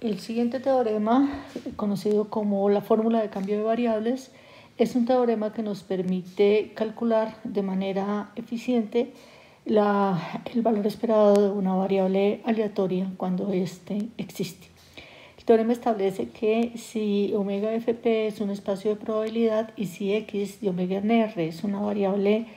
El siguiente teorema, conocido como la fórmula de cambio de variables, es un teorema que nos permite calcular de manera eficiente el valor esperado de una variable aleatoria cuando éste existe. El teorema establece que si omega fp es un espacio de probabilidad y si x de omega en r es una variable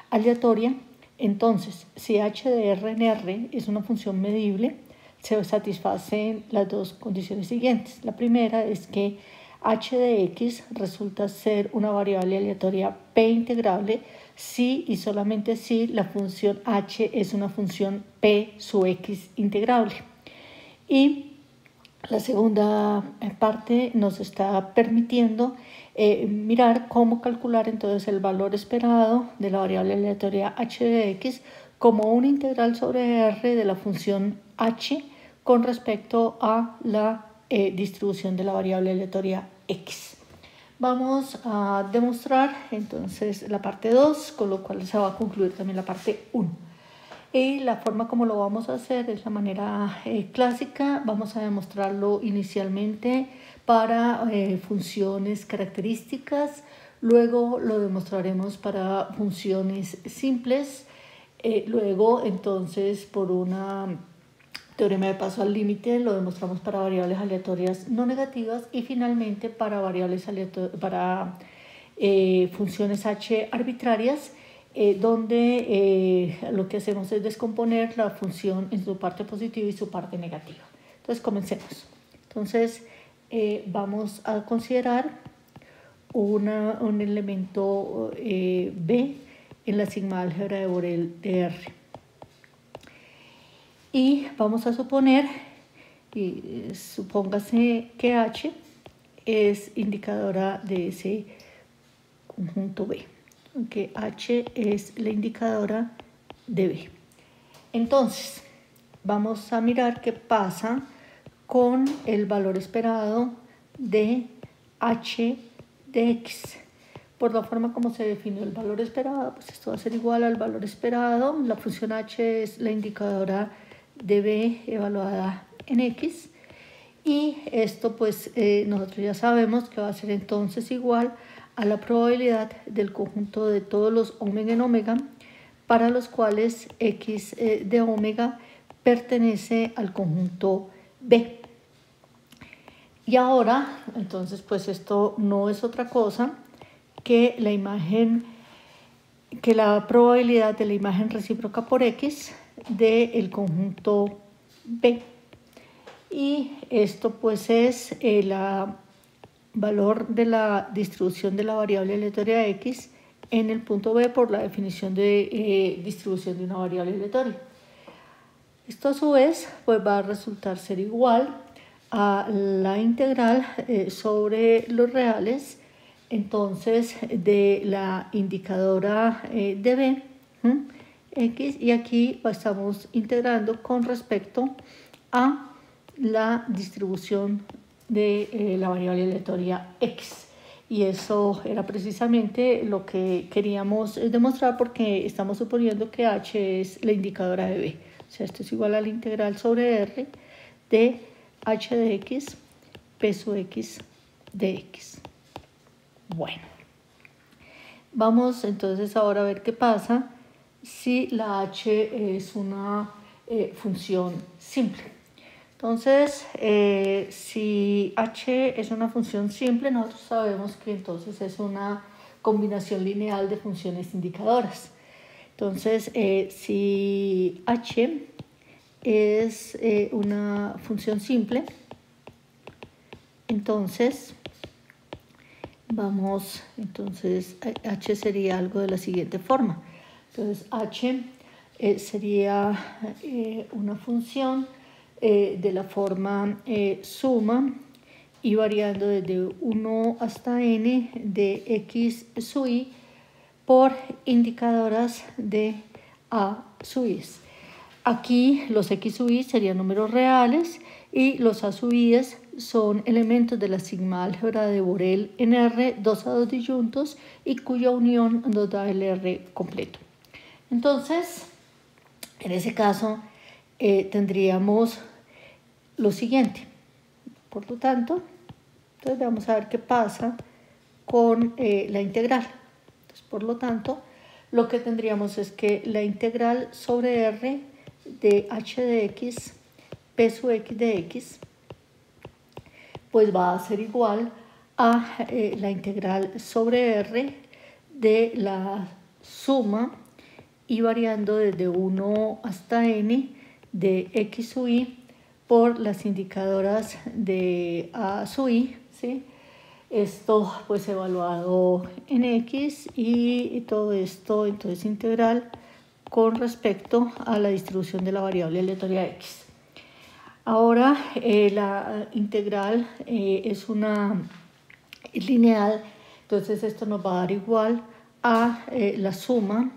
aleatoria, entonces si h de r en r es una función medible, se satisfacen las dos condiciones siguientes. La primera es que h de x resulta ser una variable aleatoria p integrable si y solamente si la función h es una función p sub x integrable. Y la segunda parte nos está permitiendo mirar cómo calcular entonces el valor esperado de la variable aleatoria h de x como una integral sobre r de la función h con respecto a la distribución de la variable aleatoria x. Vamos a demostrar entonces la parte 2, con lo cual se va a concluir también la parte 1. Y la forma como lo vamos a hacer es la manera clásica. Vamos a demostrarlo inicialmente para funciones características, luego lo demostraremos para funciones simples, luego entonces por una teorema de paso al límite lo demostramos para variables aleatorias no negativas y finalmente para funciones h arbitrarias, donde lo que hacemos es descomponer la función en su parte positiva y su parte negativa. Entonces comencemos. Entonces vamos a considerar un elemento B en la sigma álgebra de Borel de R. Y vamos a suponer, supóngase que H es indicadora de ese conjunto B, que H es la indicadora de B. Entonces, vamos a mirar qué pasa con el valor esperado de H de X. Por la forma como se definió el valor esperado, pues esto va a ser igual al valor esperado. La función H es la indicadora de B evaluada en X. Y esto pues nosotros ya sabemos que va a ser entonces igual a la probabilidad del conjunto de todos los omega en omega para los cuales X de omega pertenece al conjunto B. Y ahora, entonces, pues esto no es otra cosa que la probabilidad de la imagen recíproca por X del conjunto B. Y esto pues es el valor de la distribución de la variable aleatoria X en el punto B por la definición de distribución de una variable aleatoria. Esto a su vez pues va a resultar ser igual a la integral sobre los reales entonces de la indicadora de B X, y aquí estamos integrando con respecto a la distribución de la variable aleatoria X. Y eso era precisamente lo que queríamos demostrar porque estamos suponiendo que H es la indicadora de B. O sea, esto es igual a la integral sobre R de H de X, P sub X de X. Bueno, vamos entonces ahora a ver qué pasa si la H es una función simple. Entonces, si H es una función simple, nosotros sabemos que entonces es una combinación lineal de funciones indicadoras. Entonces, si H es una función simple, entonces H sería algo de la siguiente forma. Entonces, H sería una función de la forma suma y variando desde 1 hasta n de x sub i por indicadoras de a sub i. Aquí los x sub i serían números reales y los a sub i son elementos de la sigma álgebra de Borel en R, 2 a 2 disyuntos y cuya unión nos da el R completo. Entonces, en ese caso tendríamos lo siguiente. Por lo tanto, entonces vamos a ver qué pasa con la integral. Entonces, por lo tanto, lo que tendríamos es que la integral sobre R de h de x, p sub x de x, pues va a ser igual a la integral sobre R de la suma y variando desde 1 hasta n de x sub i por las indicadoras de a sub i, ¿sí? Esto pues evaluado en x y todo esto entonces integral con respecto a la distribución de la variable aleatoria x. Ahora la integral es lineal, entonces esto nos va a dar igual a la suma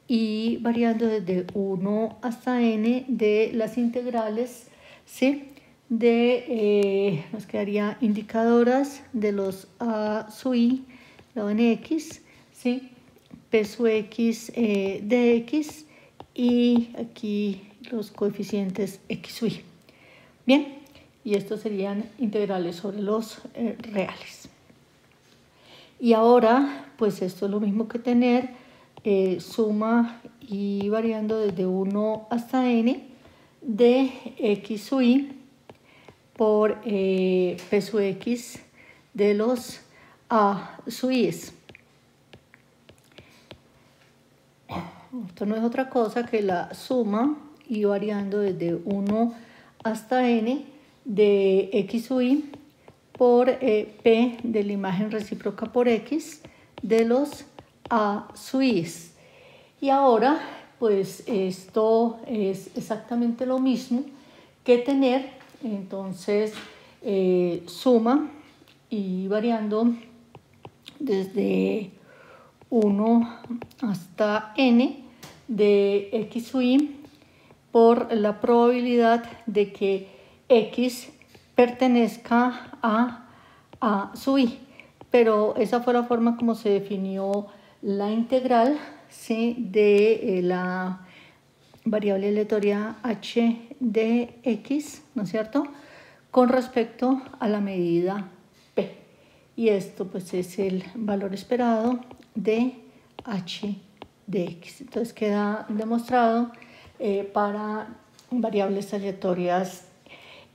y variando desde 1 hasta n de las integrales, ¿sí? Nos quedaría indicadoras de los a sub i, la nx, ¿sí? P sub x de x y aquí los coeficientes x sub i. Bien, y estos serían integrales sobre los reales. Y ahora, pues esto es lo mismo que tener suma y variando desde 1 hasta n de x sub i por p sub x de los a sub i's. Esto no es otra cosa que la suma y variando desde 1 hasta n de x sub i por p de la imagen recíproca por x de los a sub i's. Y ahora, pues esto es exactamente lo mismo que tener, entonces, suma y variando desde 1 hasta n de x sub i por la probabilidad de que x pertenezca a sub i. Pero esa fue la forma como se definió la integral, ¿sí? De la variable aleatoria h de x, ¿no es cierto?, con respecto a la medida p. Y esto pues es el valor esperado de h de x. Entonces queda demostrado para variables aleatorias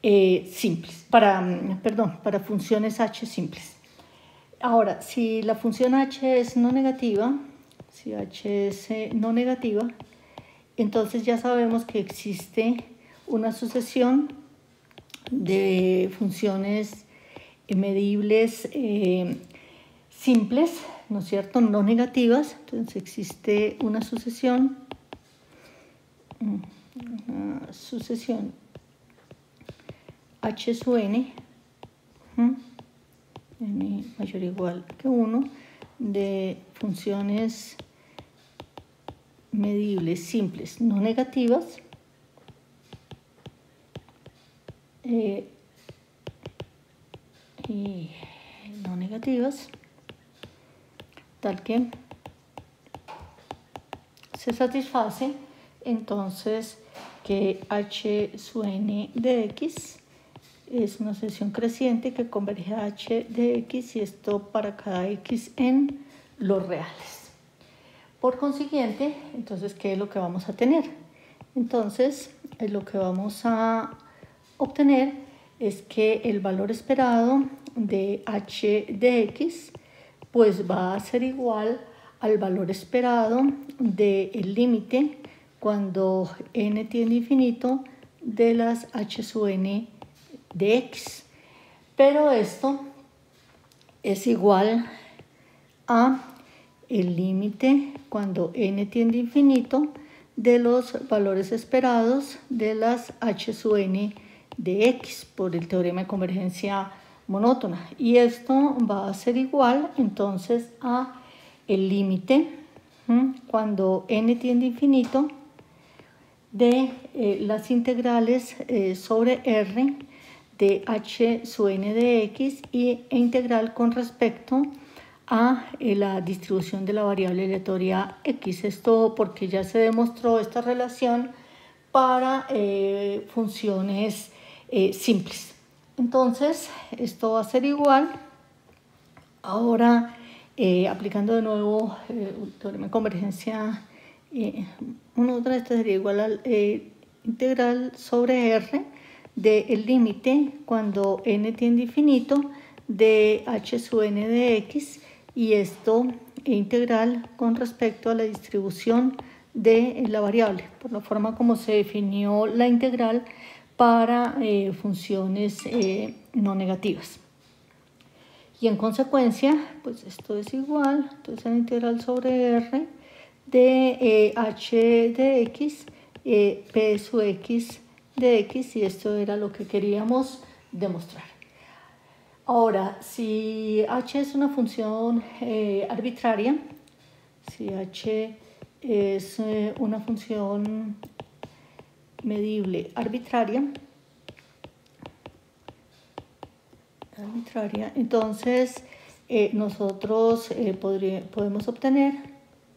simples, para funciones h simples. Ahora, si la función h es no negativa, si h es no negativa, entonces ya sabemos que existe una sucesión de funciones medibles simples, ¿no es cierto?, no negativas. Entonces existe una sucesión h sub n, n mayor o igual que 1, de funciones medibles simples no negativas y no negativas, tal que se satisface entonces que h sub n de x es una sucesión creciente que converge a h de x, y esto para cada x en los reales. Por consiguiente, entonces, ¿qué es lo que vamos a tener? Entonces, lo que vamos a obtener es que el valor esperado de h de x pues va a ser igual al valor esperado del límite cuando n tiende a infinito de las h sub n de x. Pero esto es igual a el límite cuando n tiende a infinito de los valores esperados de las h sub n de x por el teorema de convergencia monótona. Y esto va a ser igual entonces a el límite cuando n tiende a infinito de las integrales sobre R de h sub n de x e integral con respecto a la distribución de la variable aleatoria x. Esto porque ya se demostró esta relación para funciones simples. Entonces, esto va a ser igual. Ahora, aplicando de nuevo el teorema de convergencia, una otra de estas sería igual al integral sobre R del límite cuando n tiende a infinito de h sub n de x, y esto integral con respecto a la distribución de la variable, por la forma como se definió la integral para funciones no negativas. Y en consecuencia, pues esto es igual, entonces la integral sobre R de h de x, p sub x de x, y esto era lo que queríamos demostrar. Ahora, si h es una función arbitraria, si h es una función medible arbitraria, entonces nosotros podemos obtener,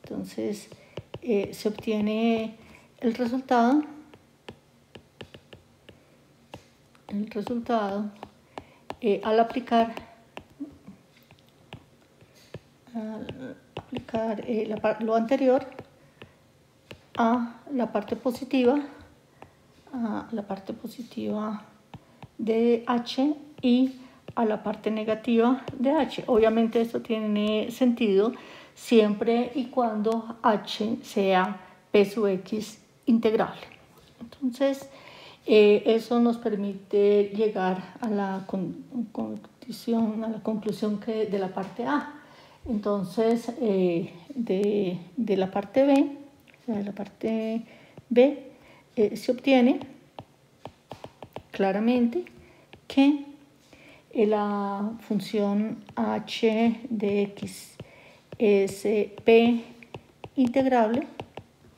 entonces se obtiene el resultado al aplicar lo anterior a la parte positiva de h y a la parte negativa de h. Obviamente esto tiene sentido siempre y cuando h sea p sub x integrable. Entonces, eso nos permite llegar a la conclusión de la parte A. Entonces, de la parte B, se obtiene claramente que la función h de x es p integrable,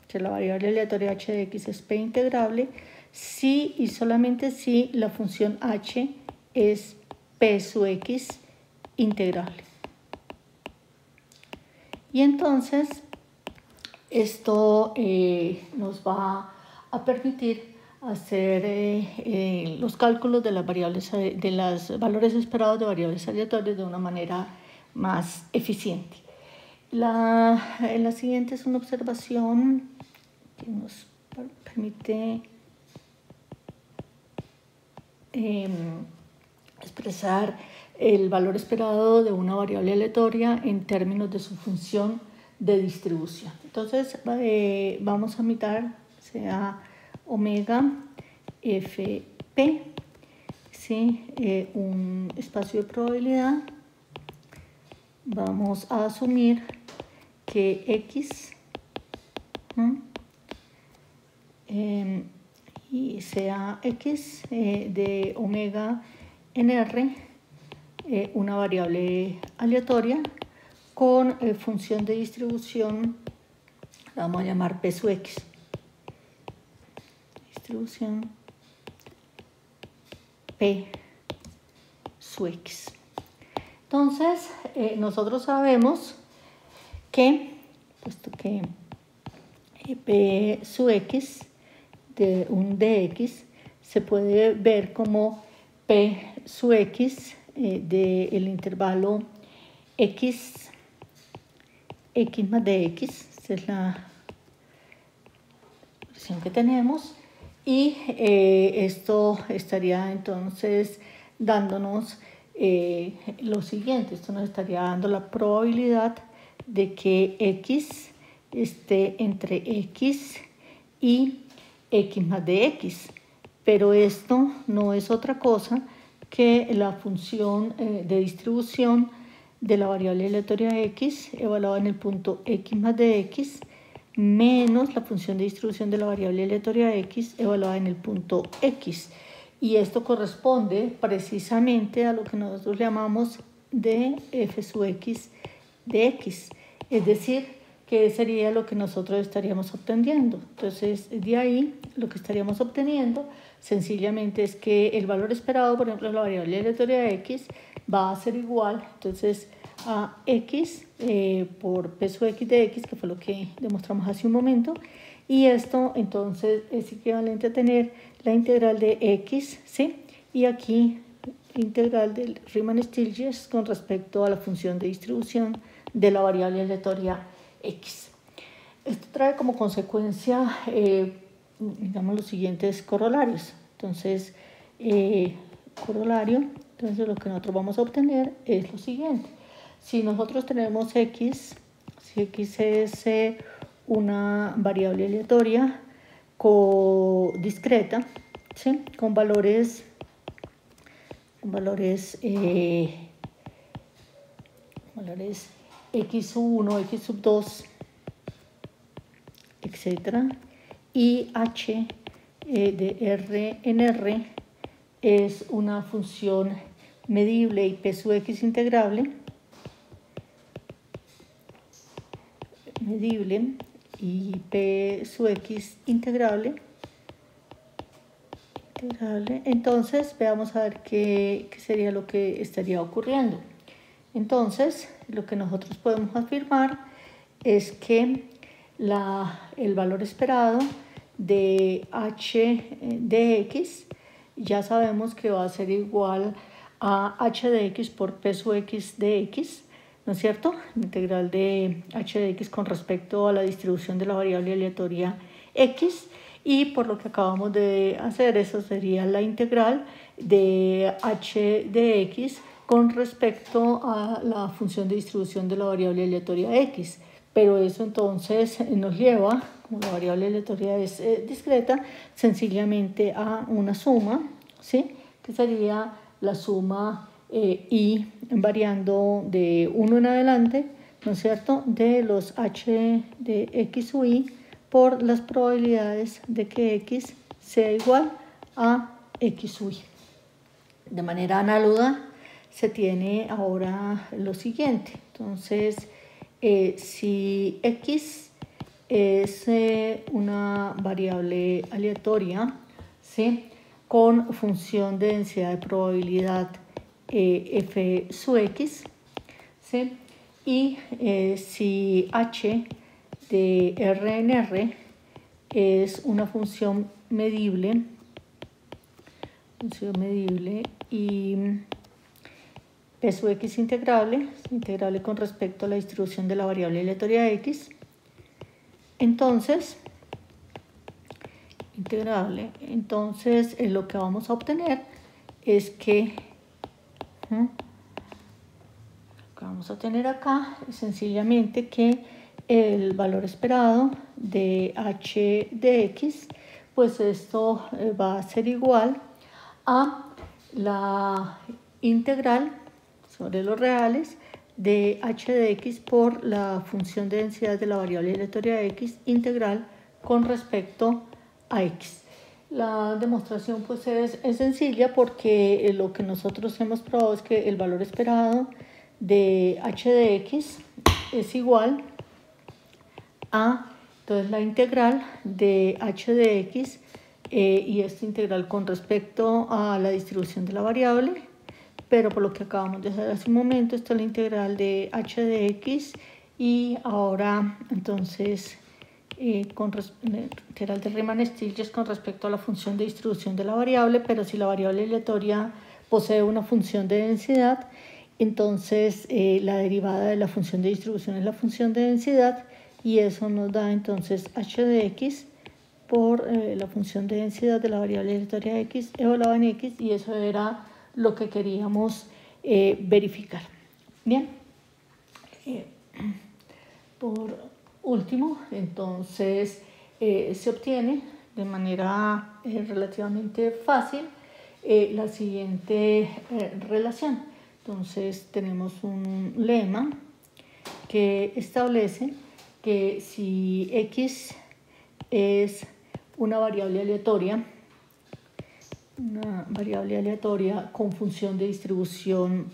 que la variable aleatoria h de x es p integrable, si y solamente si la función h es p sub x integrable. Y entonces esto nos va a permitir hacer los cálculos de las variables, de los valores esperados de variables aleatorias de una manera más eficiente. La siguiente es una observación que nos permite expresar el valor esperado de una variable aleatoria en términos de su función de distribución. Entonces vamos a mirar sea omega fp, ¿sí? Un espacio de probabilidad. Vamos a asumir que x y sea x de omega en R, una variable aleatoria con función de distribución, la vamos a llamar p sub x. Distribución p sub x. Entonces, nosotros sabemos que, puesto que p sub x de un dx se puede ver como p sub x del intervalo x más dx, esa es la expresión que tenemos, y esto estaría entonces dándonos lo siguiente. Esto nos estaría dando la probabilidad de que x esté entre x y x más dx, pero esto no es otra cosa que la función de distribución de la variable aleatoria x evaluada en el punto x más dx menos la función de distribución de la variable aleatoria x evaluada en el punto x. Y esto corresponde precisamente a lo que nosotros llamamos de f sub x de x, es decir, que sería lo que nosotros estaríamos obteniendo. Entonces, de ahí lo que estaríamos obteniendo sencillamente es que el valor esperado, por ejemplo, la variable aleatoria de x va a ser igual, entonces, a x por p sub x de x, que fue lo que demostramos hace un momento, y esto entonces es equivalente a tener la integral de x, ¿sí? Y aquí integral del Riemann-Stieltjes con respecto a la función de distribución de la variable aleatoria x. Esto trae como consecuencia, digamos, los siguientes corolarios. Entonces, corolario, entonces lo que nosotros vamos a obtener es lo siguiente. Si nosotros tenemos x, si x es una variable aleatoria discreta, ¿sí? con valores x1, x2, etcétera, y h de r en r es una función medible y p sub x integrable, medible y p sub x integrable. Entonces veamos a ver qué sería lo que estaría ocurriendo. Entonces lo que nosotros podemos afirmar es que el valor esperado de h de x ya sabemos que va a ser igual a h de x por p sub x de x, ¿no es cierto? La integral de h de x con respecto a la distribución de la variable aleatoria x, y por lo que acabamos de hacer, eso sería la integral de h de x con respecto a la función de distribución de la variable aleatoria x. Pero eso entonces nos lleva, como la variable aleatoria es discreta, sencillamente a una suma, ¿sí? Que sería la suma i variando de 1 en adelante, ¿no es cierto?, de los h de x u y por las probabilidades de que x sea igual a x u y. De manera análoga se tiene ahora lo siguiente. Entonces, si x es una variable aleatoria, ¿sí?, con función de densidad de probabilidad f sub x, ¿sí?, y si h de r en r es una función medible y p sub x integrable con respecto a la distribución de la variable aleatoria x, entonces lo que vamos a obtener es que vamos a tener acá es sencillamente que el valor esperado de h de x, pues esto va a ser igual a la integral sobre los reales de h de x por la función de densidad de la variable aleatoria x integral con respecto a x. La demostración pues es sencilla, porque lo que nosotros hemos probado es que el valor esperado de h de x es igual a, entonces, la integral de h de x y esta integral con respecto a la distribución de la variable, pero por lo que acabamos de hacer hace un momento, esta es la integral de h de x, y ahora entonces integral de Riemann-Stieltjes con respecto a la función de distribución de la variable, pero si la variable aleatoria posee una función de densidad, entonces la derivada de la función de distribución es la función de densidad, y eso nos da entonces h de x por la función de densidad de la variable aleatoria x evaluada en x, y eso era lo que queríamos verificar. Bien, por último, entonces se obtiene de manera relativamente fácil la siguiente relación. Entonces tenemos un lema que establece que si x es una variable aleatoria con función de distribución,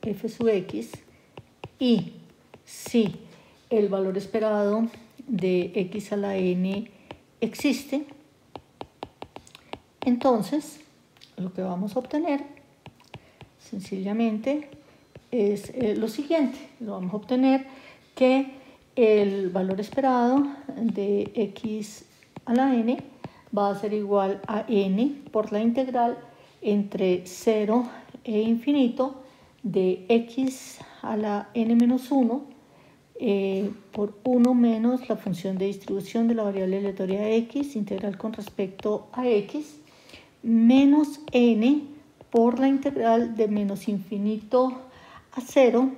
f sub x, y si el valor esperado de x a la n existe, entonces lo que vamos a obtener sencillamente es lo siguiente. Lo vamos a obtener que el valor esperado de x a la n va a ser igual a n por la integral entre 0 e infinito de x a la n menos 1 por 1 menos la función de distribución de la variable aleatoria x integral con respecto a x menos n por la integral de menos infinito a 0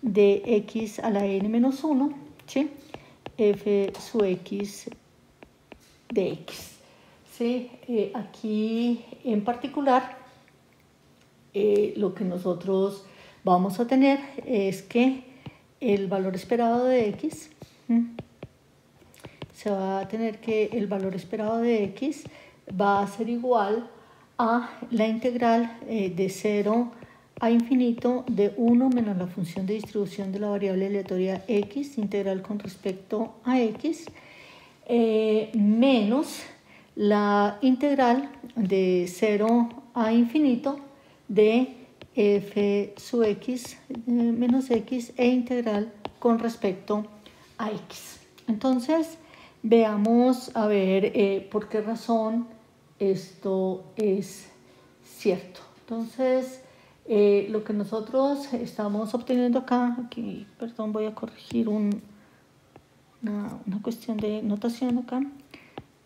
de x a la n menos 1, ¿sí? F sub x de x. ¿Sí? Aquí en particular lo que nosotros vamos a tener es que el valor esperado de x, se va a tener que el valor esperado de x va a ser igual a la integral de 0 a infinito de 1 menos la función de distribución de la variable aleatoria x integral con respecto a x menos la integral de 0 a infinito de f sub x menos x e integral con respecto a x. Entonces, veamos a ver por qué razón esto es cierto. Entonces, lo que nosotros estamos obteniendo acá, aquí, perdón, voy a corregir una cuestión de notación acá.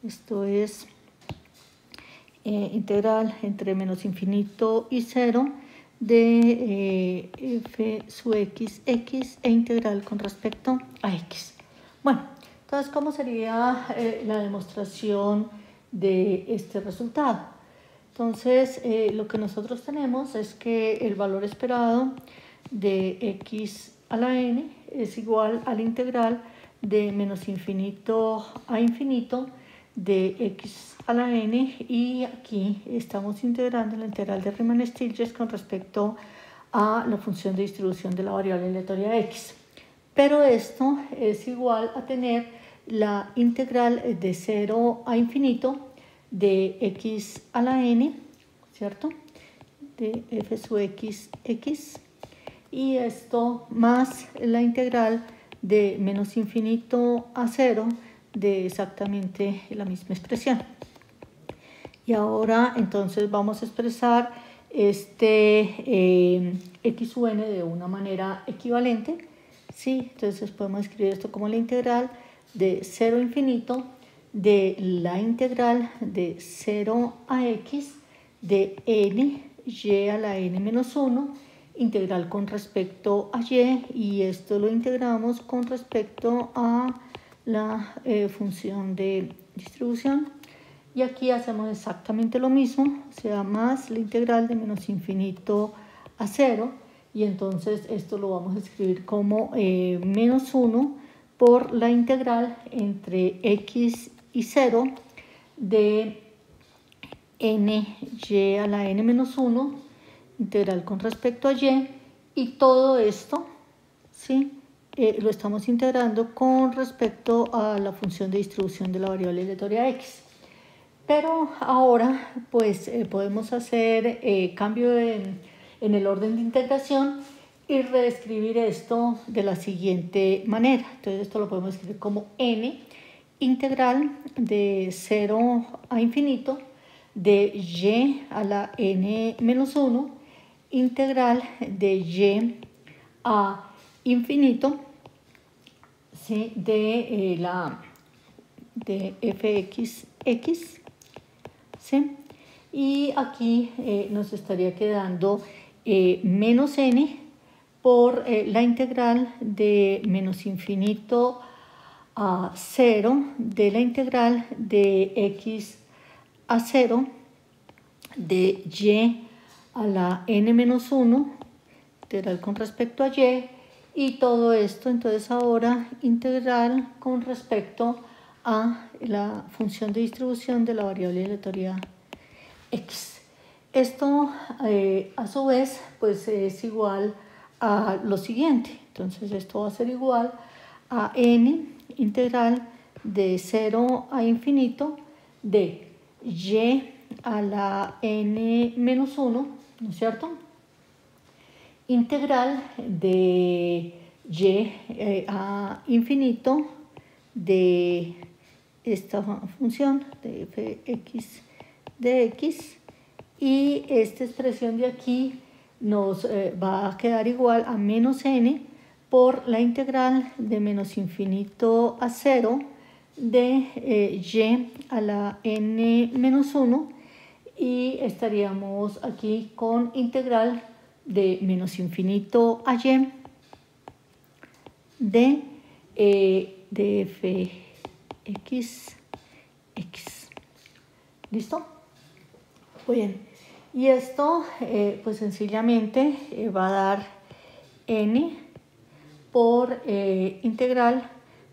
Esto es integral entre menos infinito y 0 de f sub x, x e integral con respecto a x. Bueno, entonces, ¿cómo sería la demostración de este resultado? Entonces, lo que nosotros tenemos es que el valor esperado de x a la n es igual a la integral de menos infinito a infinito de x a la n, y aquí estamos integrando la integral de Riemann-Stieltjes con respecto a la función de distribución de la variable aleatoria x. Pero esto es igual a tener la integral de 0 a infinito de x a la n, ¿cierto? De f sub x, x, y esto más la integral de menos infinito a 0 de exactamente la misma expresión. Y ahora entonces vamos a expresar este x sub n de una manera equivalente, ¿sí? Entonces podemos escribir esto como la integral de 0 a infinito de la integral de 0 a x de n y a la n menos 1 integral con respecto a y esto lo integramos con respecto a la función de distribución, y aquí hacemos exactamente lo mismo, o sea, más la integral de menos infinito a 0, y entonces esto lo vamos a escribir como menos 1 por la integral entre x y 0 de n y a la n menos 1 integral con respecto a y todo esto, ¿sí? Lo estamos integrando con respecto a la función de distribución de la variable aleatoria x. Pero ahora pues podemos hacer cambio en el orden de integración y reescribir esto de la siguiente manera. Entonces esto lo podemos escribir como n integral de 0 a infinito de y a la n menos 1 integral de y a infinito, ¿sí? de fx, x, ¿sí? Y aquí nos estaría quedando menos n por la integral de menos infinito a 0 de la integral de x a 0 de y a la n menos 1 integral con respecto a y todo esto entonces ahora integral con respecto a la función de distribución de la variable aleatoria x. Esto a su vez pues es igual a lo siguiente, entonces esto va a ser igual a n integral de 0 a infinito de y a la n menos 1, ¿no es cierto? Integral de y a infinito de esta función de fx de x, y esta expresión de aquí nos va a quedar igual a menos n por la integral de menos infinito a 0 de y a la n menos 1, y estaríamos aquí con integral de menos infinito a y de fx. ¿Listo? Muy bien. Y esto pues sencillamente va a dar n por integral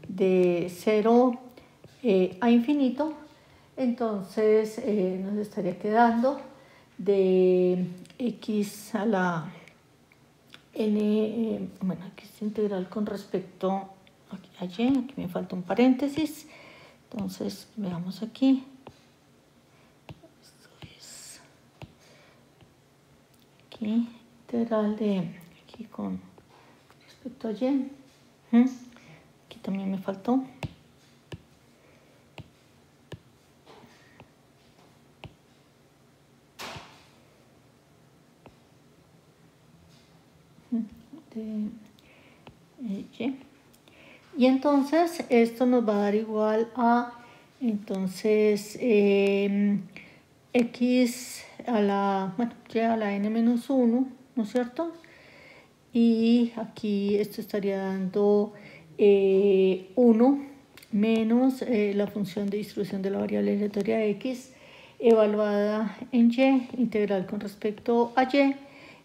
de 0 a infinito. Entonces nos estaría quedando de x a la n, bueno, aquí es integral con respecto a y, aquí me falta un paréntesis. Entonces veamos aquí. Esto es aquí integral de aquí con respecto a y. Aquí también me faltó. De y. Y entonces esto nos va a dar igual a, entonces, x a la, bueno, y a la n menos 1, ¿no es cierto? Y aquí esto estaría dando 1 menos la función de distribución de la variable aleatoria x evaluada en y, integral con respecto a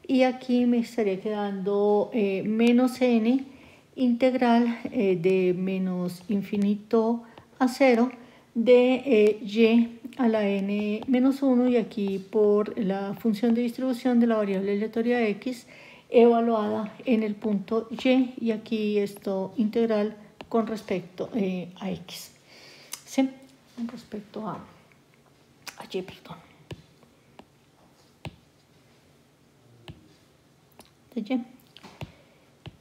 y aquí me estaría quedando menos n integral de menos infinito a 0 de y a la n menos 1, y aquí por la función de distribución de la variable aleatoria x evaluada en el punto y aquí esto integral con respecto a x, ¿sí? Con respecto a y, perdón. De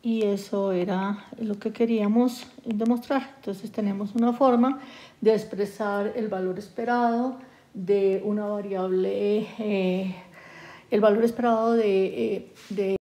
y eso era lo que queríamos demostrar. Entonces tenemos una forma de expresar el valor esperado de una variable, el valor esperado de